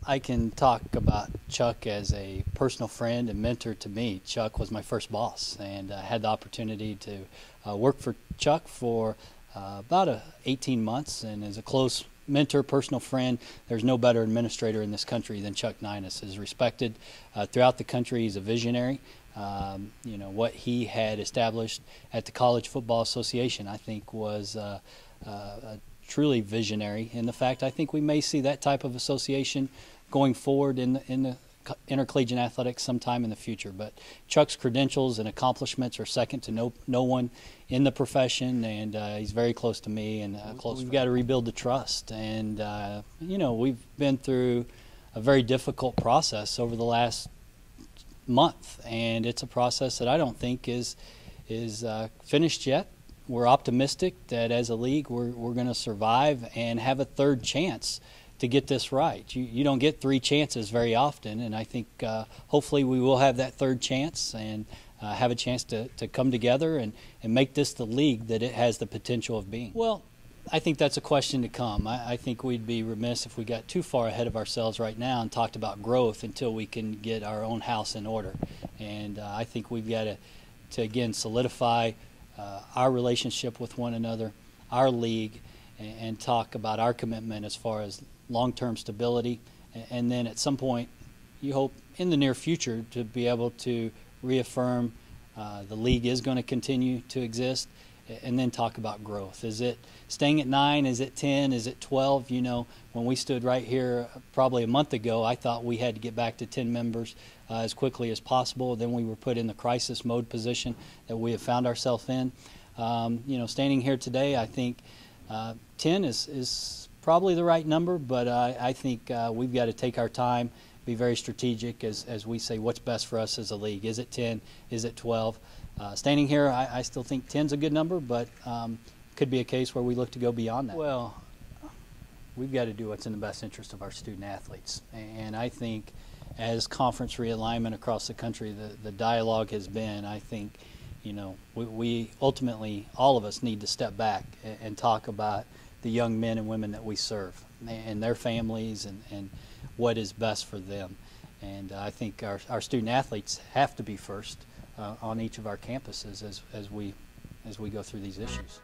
I can talk about Chuck as a personal friend and mentor to me. Chuck was my first boss, and I had the opportunity to work for Chuck for about 18 months, and as a close mentor, personal friend. There's no better administrator in this country than Chuck Ninus. Is respected throughout the country. He's a visionary. What he had established at the College Football Association, I think, was truly visionary. In the fact, I think we may see that type of association going forward in the intercollegiate athletics sometime in the future. But Chuck's credentials and accomplishments are second to no one in the profession, and he's very close to me and close. We've got to rebuild the trust, and we've been through a very difficult process over the last month, and it's a process that I don't think is finished yet. We're optimistic that as a league we're going to survive and have a third chance to get this right. You don't get three chances very often, and I think hopefully we will have that third chance and have a chance to come together and make this the league that it has the potential of being. Well, I think that's a question to come. I think we'd be remiss if we got too far ahead of ourselves right now and talked about growth until we can get our own house in order. And I think we've got to again solidify our relationship with one another, our league, and talk about our commitment as far as long-term stability, and then at some point, you hope in the near future to be able to reaffirm the league is going to continue to exist, and then talk about growth. Is it staying at 9? Is it 10? Is it 12? When we stood right here probably a month ago, I thought we had to get back to 10 members as quickly as possible. Then we were put in the crisis mode position that we have found ourselves in. Standing here today, I think 10 is probably the right number, but I think we've got to take our time, be very strategic as we say what's best for us as a league. Is it 10? Is it 12? Standing here, I still think 10's a good number, but could be a case where we look to go beyond that. Well, we've got to do what's in the best interest of our student athletes, and I think as conference realignment across the country, the dialogue has been, I think, we ultimately, all of us need to step back and talk about the young men and women that we serve and their families and what is best for them. And I think our student athletes have to be first on each of our campuses as we go through these issues.